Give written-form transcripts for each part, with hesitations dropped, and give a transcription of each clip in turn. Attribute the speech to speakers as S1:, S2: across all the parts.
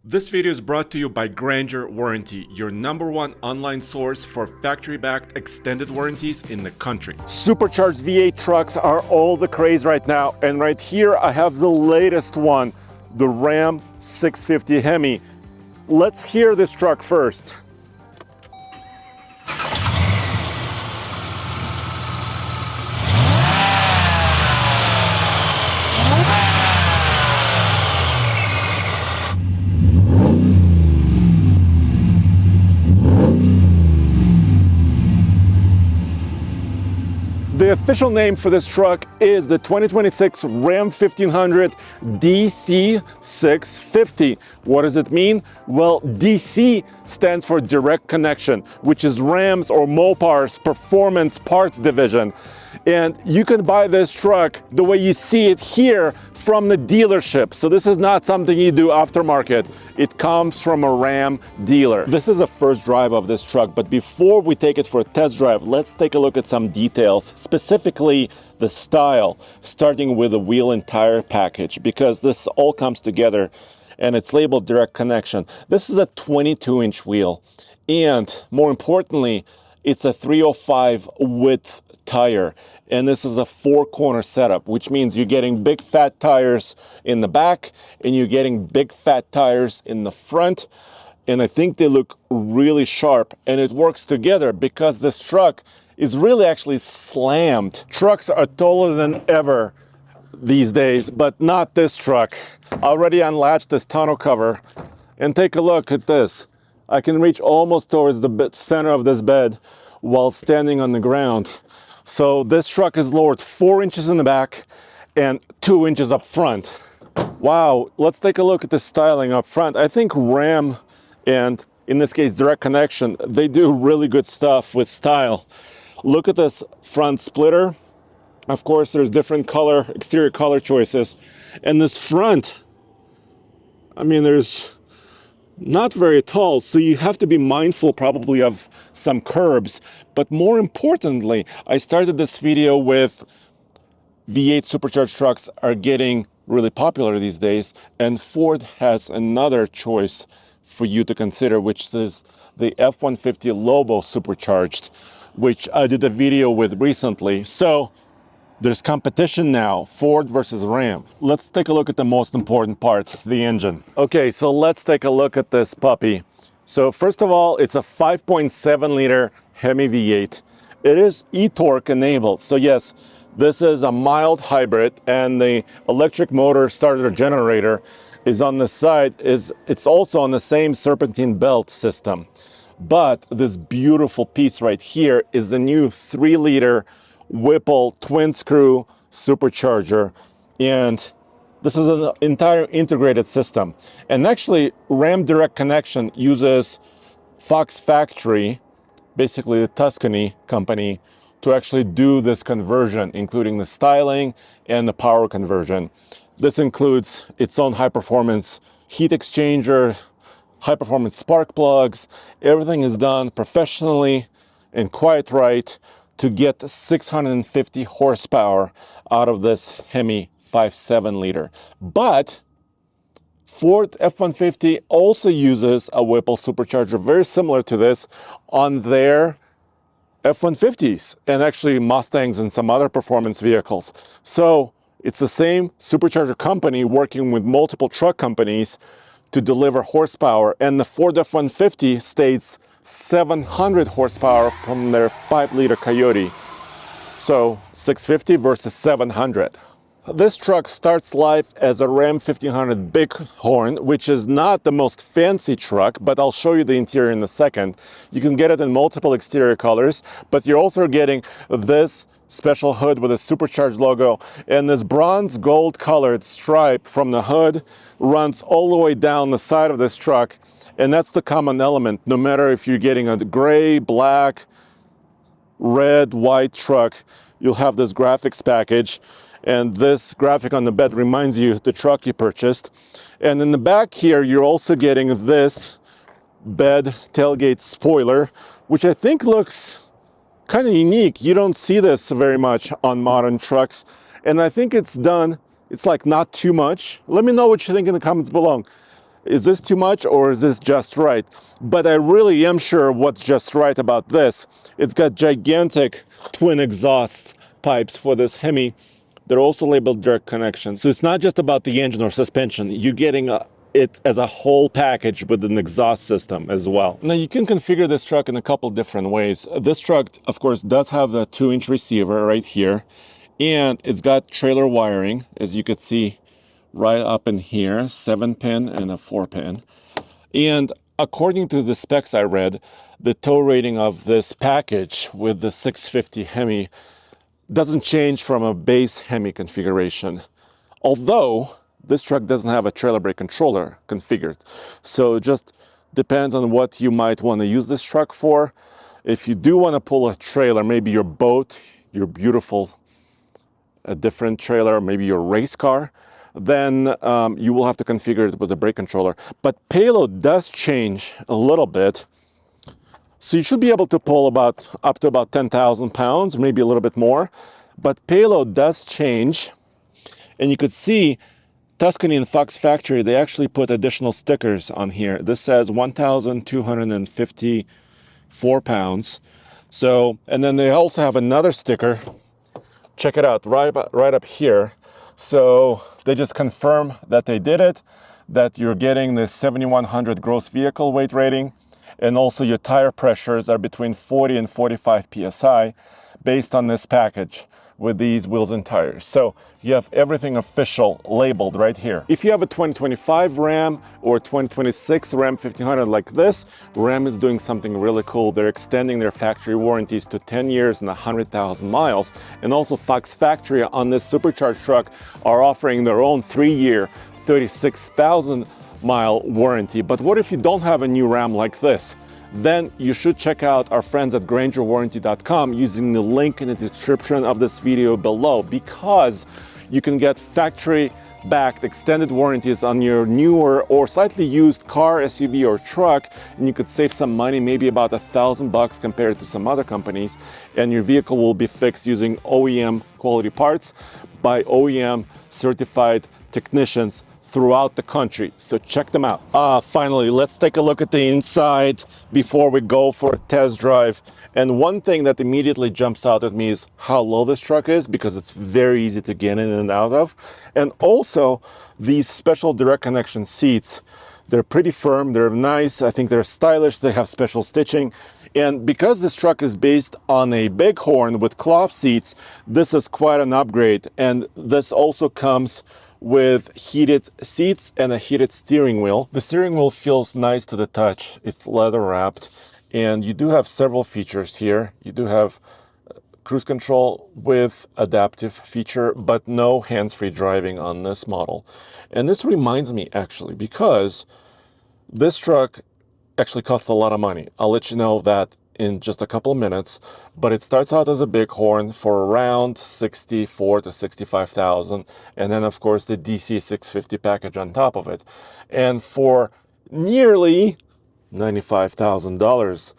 S1: This video is brought to you by Grandeur Warranty, your #1 online source for factory-backed extended warranties in the country. Supercharged V8 trucks are all the craze right now, and right here I have the latest one, the Ram 650 Hemi. Let's hear this truck first. The official name for this truck is the 2026 Ram 1500 DC650. What does it mean? Well, DC stands for Direct Connection, which is Ram's or Mopar's performance parts division. And you can buy this truck the way you see it here from the dealership. So this is not something you do aftermarket. It comes from a Ram dealer. This is a first drive of this truck, but before we take it for a test drive, let's take a look at some details, specifically the style, starting with the wheel and tire package, because this all comes together and it's labeled Direct Connection. This is a 22-inch wheel, and more importantly, it's a 305 width tire, and this is a 4-corner setup, which means you're getting big fat tires in the back and you're getting big fat tires in the front, and I think they look really sharp, and it works together because this truck is really actually slammed. Trucks are taller than ever these days, but not this truck. I already unlatched this tonneau cover, and take a look at this. I can reach almost towards the center of this bed while standing on the ground. So this truck is lowered 4 inches in the back and 2 inches up front. Wow, let's take a look at the styling up front. I think Ram, and in this case Direct Connection, they do really good stuff with style. Look at this front splitter. Of course, there's different exterior color choices. And this front, I mean, there's not very tall, so you have to be mindful probably of some curbs. But more importantly, I started this video with V8 supercharged trucks are getting really popular these days, and Ford has another choice for you to consider, which is the F-150 Lobo supercharged, which I did a video with recently. So there's competition now, Ford versus Ram. Let's take a look at the most important part, the engine. Okay, so let's take a look at this puppy. So first of all, it's a 5.7 liter Hemi V8. It is e-torque enabled. So yes, this is a mild hybrid, and the electric motor starter generator is on the side. It's also on the same serpentine belt system. But this beautiful piece right here is the new 3-liter Whipple twin screw supercharger, and this is an entire integrated system. And actually Ram Direct Connection uses Fox Factory, basically the Tuscany company, to actually do this conversion, including the styling and the power conversion. This includes its own high performance heat exchanger, high performance spark plugs. Everything is done professionally and quite right to get 650 horsepower out of this Hemi 5.7 liter. But Ford F-150 also uses a Whipple supercharger very similar to this on their F-150s, and actually Mustangs and some other performance vehicles. So it's the same supercharger company working with multiple truck companies to deliver horsepower, and the Ford F-150 states 700 horsepower from their 5-liter Coyote. So 650 versus 700. This truck starts life as a Ram 1500 Bighorn, which is not the most fancy truck, but I'll show you the interior in a second. You can get it in multiple exterior colors, but you're also getting this special hood with a supercharged logo, and this bronze gold colored stripe from the hood runs all the way down the side of this truck. And that's the common element, no matter if you're getting a gray, black, red, white truck, you'll have this graphics package. And this graphic on the bed reminds you of the truck you purchased. And in the back here, you're also getting this bed tailgate spoiler, which I think looks kind of unique. You don't see this very much on modern trucks. And I think it's done, it's like not too much. Let me know what you think in the comments below. is this too much or is this just right? But I really am sure what's just right about this. It's got gigantic twin exhaust pipes for this Hemi. They're also labeled direct connection. So it's not just about the engine or suspension. You're getting it as a whole package with an exhaust system as well. Now you can configure this truck in a couple different ways. This truck, of course, does have the 2-inch receiver right here, and it's got trailer wiring, as you could see right up in here, 7-pin and a 4-pin. And according to the specs I read, the tow rating of this package with the 650 Hemi doesn't change from a base Hemi configuration. Although this truck doesn't have a trailer brake controller configured. So it just depends on what you might want to use this truck for. If you do want to pull a trailer, maybe your boat, your beautiful, a different trailer, maybe your race car, then you will have to configure it with a brake controller. But payload does change a little bit. So you should be able to pull up to about 10,000 pounds, maybe a little bit more. But payload does change. And you could see Tuscany and Fox Factory, they actually put additional stickers on here. This says 1,254 pounds. So, and then they also have another sticker. Check it out, right up here. So they just confirm that they did it, that you're getting the 7,100 gross vehicle weight rating, and also your tire pressures are between 40 and 45 PSI based on this package with these wheels and tires. So you have everything official labeled right here. If you have a 2025 Ram or 2026 Ram 1500 like this, Ram is doing something really cool. They're extending their factory warranties to 10 years and 100,000 miles. And also Fox Factory on this supercharged truck are offering their own 3-year, 36,000 mile warranty. But what if you don't have a new Ram like this? Then you should check out our friends at GrangerWarranty.com using the link in the description of this video below, because you can get factory-backed extended warranties on your newer or slightly used car, SUV, or truck, and you could save some money, maybe about $1,000 compared to some other companies, and your vehicle will be fixed using OEM quality parts by OEM certified technicians throughout the country. So check them out. Finally, let's take a look at the inside before we go for a test drive. And one thing that immediately jumps out at me is how low this truck is, because it's very easy to get in and out of. And also these special direct connection seats, they're pretty firm, they're nice, I think they're stylish, they have special stitching. And because this truck is based on a Bighorn with cloth seats, this is quite an upgrade. And this also comes with heated seats and a heated steering wheel. The steering wheel feels nice to the touch. It's leather wrapped, and you do have several features here. You do have cruise control with adaptive feature, but no hands-free driving on this model. And this reminds me actually, because this truck actually costs a lot of money. I'll let you know that in just a couple of minutes, but it starts out as a Bighorn for around 64 to 65,000, and then of course the DC650 package on top of it, and for nearly $95,000.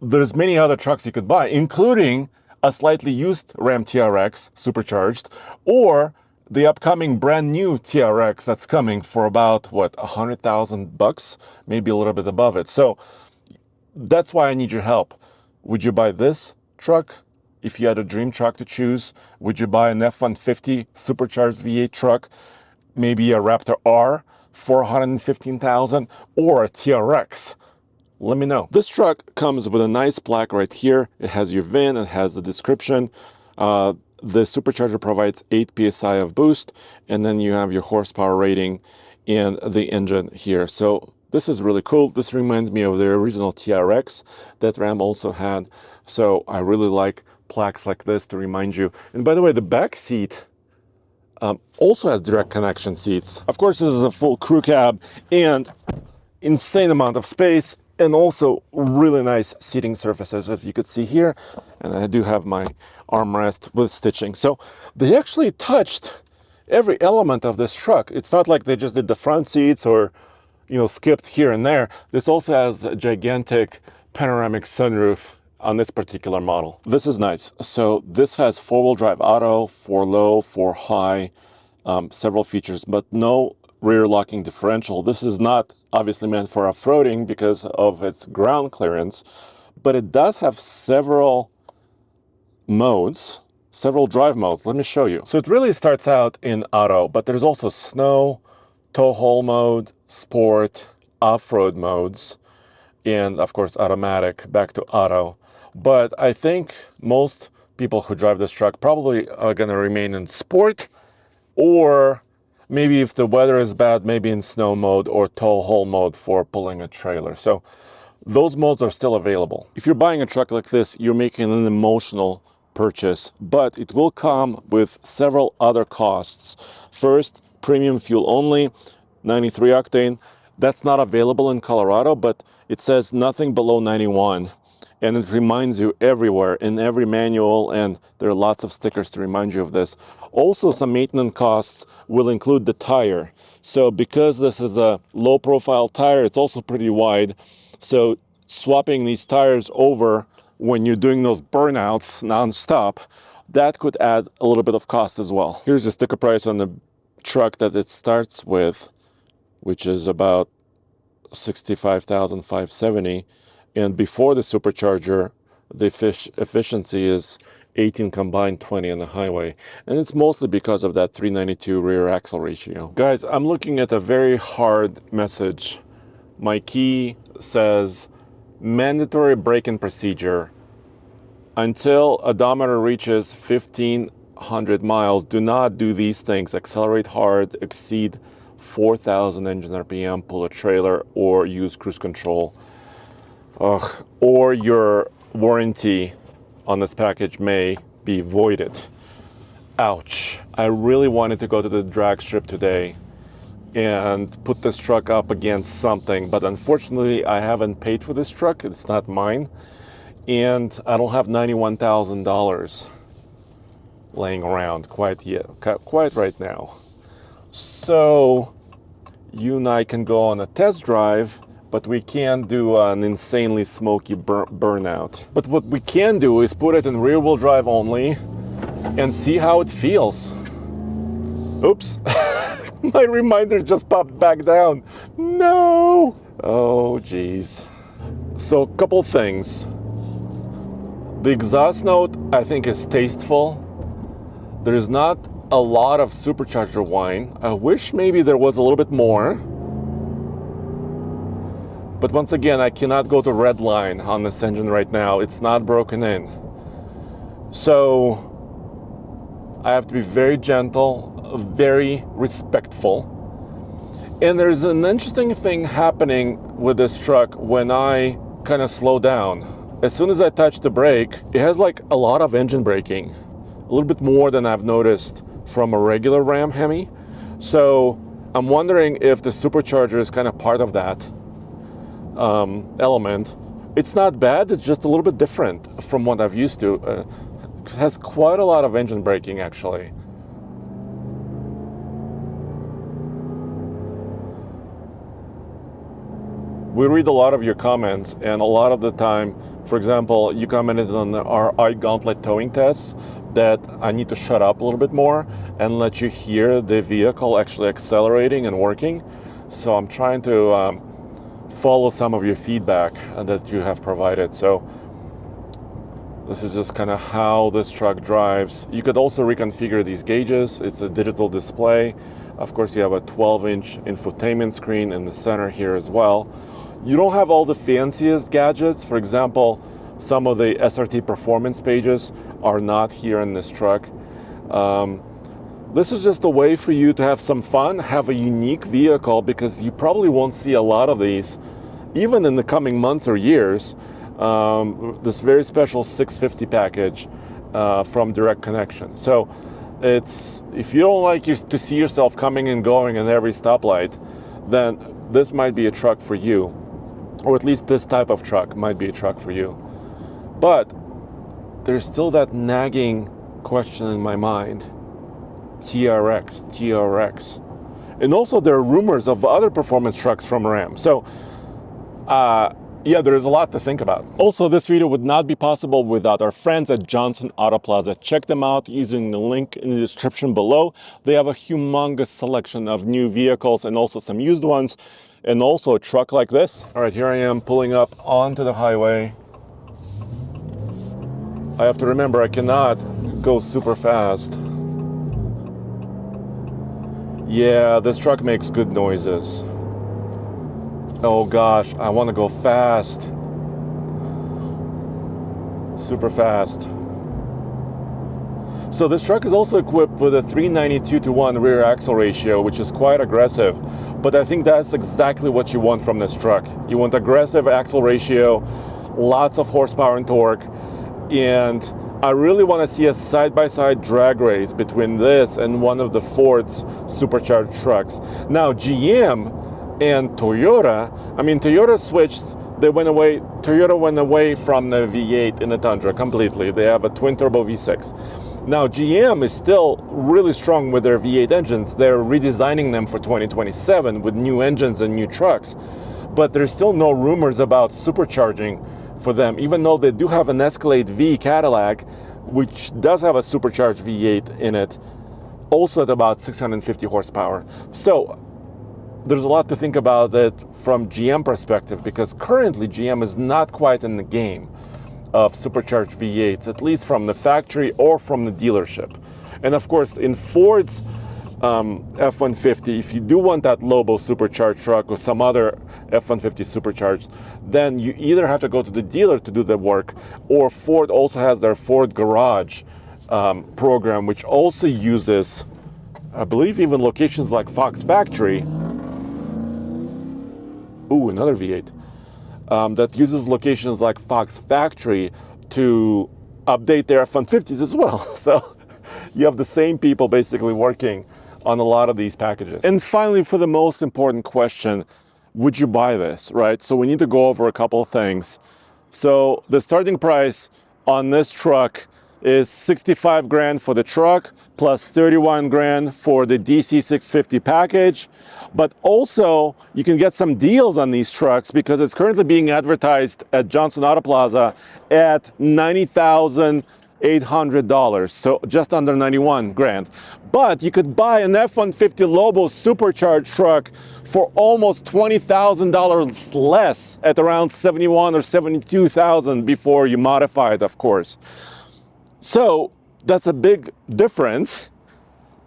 S1: There's many other trucks you could buy, including a slightly used Ram TRX supercharged, or the upcoming brand new TRX that's coming for about what, $100,000, maybe a little bit above it. So that's why I need your help. Would you buy this truck if you had a dream truck to choose? Would you buy an F-150 supercharged V8 truck, maybe a Raptor R for $115,000, or a TRX? Let me know. This truck comes with a nice plaque right here. It has your VIN, it has the description. The supercharger provides 8 PSI of boost, and then you have your horsepower rating and the engine here. So this is really cool. This reminds me of the original TRX that Ram also had. So I really like plaques like this to remind you. And by the way, the back seat also has direct connection seats. Of course, this is a full crew cab and insane amount of space, and also really nice seating surfaces, as you could see here. And I do have my armrest with stitching. So they actually touched every element of this truck. It's not like they just did the front seats or skipped here and there. This also has a gigantic panoramic sunroof on this particular model. This is nice. So this has 4-wheel drive auto, 4 low, 4 high, several features, but no rear locking differential. This is not obviously meant for off-roading because of its ground clearance, but it does have several modes, several drive modes. Let me show you. So it really starts out in auto, but there's also snow, tow haul mode, sport, off-road modes, and of course automatic back to auto. But I think most people who drive this truck probably are going to remain in sport, or maybe if the weather is bad, maybe in snow mode or tow haul mode for pulling a trailer. So those modes are still available. If you're buying a truck like this, you're making an emotional purchase, but it will come with several other costs. First, premium fuel only, 93 octane. That's not available in Colorado, but it says nothing below 91. And it reminds you everywhere in every manual, and there are lots of stickers to remind you of this. Also, some maintenance costs will include the tire. So because this is a low profile tire, it's also pretty wide. So swapping these tires over when you're doing those burnouts non-stop, that could add a little bit of cost as well. Here's the sticker price on the truck that it starts with, which is about $65,570. And before the supercharger, the efficiency is 18 combined, 20 on the highway. And it's mostly because of that 392 rear axle ratio. Guys, I'm looking at a very hard message. My key says mandatory braking procedure. Until odometer reaches 1,500 miles, do not do these things. Accelerate hard, exceed 4,000 engine RPM, pull a trailer, or use cruise control. Or your warranty on this package may be voided. Ouch. I really wanted to go to the drag strip today and put this truck up against something, but unfortunately I haven't paid for this truck. It's not mine, and I don't have $91,000 laying around quite right now. So you and I can go on a test drive, but we can't do an insanely smoky burnout. But what we can do is put it in rear-wheel drive only and see how it feels. Oops, my reminder just popped back down. No! Oh, geez. So a couple things. The exhaust note, I think, is tasteful. There's not a lot of supercharger whine. I wish maybe there was a little bit more. But once again, I cannot go to red line on this engine right now. It's not broken in. So I have to be very gentle, very respectful. And there's an interesting thing happening with this truck when I kind of slow down. As soon as I touch the brake, it has like a lot of engine braking, a little bit more than I've noticed from a regular Ram Hemi. So I'm wondering if the supercharger is kind of part of that element. It's not bad, it's just a little bit different from what I've used to. It has quite a lot of engine braking actually. We read a lot of your comments, and a lot of the time, for example, you commented on our iGauntlet towing tests that I need to shut up a little bit more and let you hear the vehicle actually accelerating and working. So I'm trying to follow some of your feedback that you have provided. So this is just kind of how this truck drives. You could also reconfigure these gauges. It's a digital display. Of course, you have a 12-inch infotainment screen in the center here as well. You don't have all the fanciest gadgets. For example, some of the SRT performance pages are not here in this truck. This is just a way for you to have some fun, have a unique vehicle, because you probably won't see a lot of these, even in the coming months or years. This very special 650 package from Direct Connection. So it's, if you don't like to see yourself coming and going in every stoplight, then this might be a truck for you. Or at least this type of truck might be a truck for you. But there's still that nagging question in my mind. TRX. And also there are rumors of other performance trucks from Ram. So yeah, there is a lot to think about. Also, this video would not be possible without our friends at Johnson Auto Plaza. Check them out using the link in the description below. They have a humongous selection of new vehicles and also some used ones, and also a truck like this. All right, here I am pulling up onto the highway. I have to remember I cannot go super fast. Yeah, this truck makes good noises. Oh gosh, I want to go fast. Super fast. So this truck is also equipped with a 392:1 rear axle ratio, which is quite aggressive. But I think that's exactly what you want from this truck. You want aggressive axle ratio, lots of horsepower and torque, and I really want to see a side-by-side drag race between this and one of the Ford's supercharged trucks. Now, GM and Toyota, I mean, Toyota switched, Toyota went away from the V8 in the Tundra completely. They have a twin-turbo V6. Now, GM is still really strong with their V8 engines. They're redesigning them for 2027 with new engines and new trucks. But there's still no rumors about supercharging for them, even though they do have an Escalade V Cadillac, which does have a supercharged V8 in it, also at about 650 horsepower. So there's a lot to think about it from GM perspective, because currently GM is not quite in the game of supercharged V8s, at least from the factory or from the dealership. And of course, in Ford's F-150, if you do want that Lobo supercharged truck or some other F-150 supercharged, then you either have to go to the dealer to do the work, or Ford also has their Ford Garage program, which also uses, I believe, even locations like Fox Factory. Ooh, another V8. That uses locations like Fox Factory to update their F-150s as well. So you have the same people basically working on a lot of these packages. And finally, for the most important question, would you buy this, right? So we need to go over a couple of things. So the starting price on this truck is 65 grand for the truck, plus 31 grand for the DC650 package. But also, you can get some deals on these trucks because it's currently being advertised at Johnson Auto Plaza at $90,800, so just under 91 grand. But you could buy an F-150 Lobo supercharged truck for almost $20,000 less, at around 71 or 72,000 before you modify it, of course. So that's a big difference.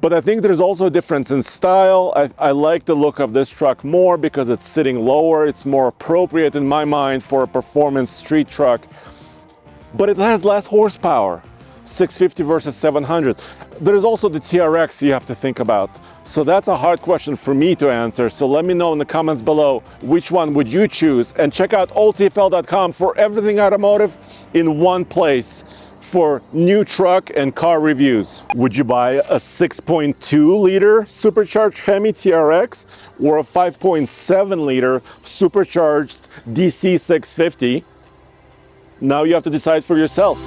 S1: But I think there's also a difference in style. I like the look of this truck more because it's sitting lower. It's more appropriate in my mind for a performance street truck. But it has less horsepower, 650 versus 700. There's also the TRX you have to think about. So that's a hard question for me to answer. So let me know in the comments below, which one would you choose? And check out alltfl.com for everything automotive in one place for new truck and car reviews. Would you buy a 6.2 liter supercharged Hemi TRX or a 5.7 liter supercharged DC650? Now you have to decide for yourself.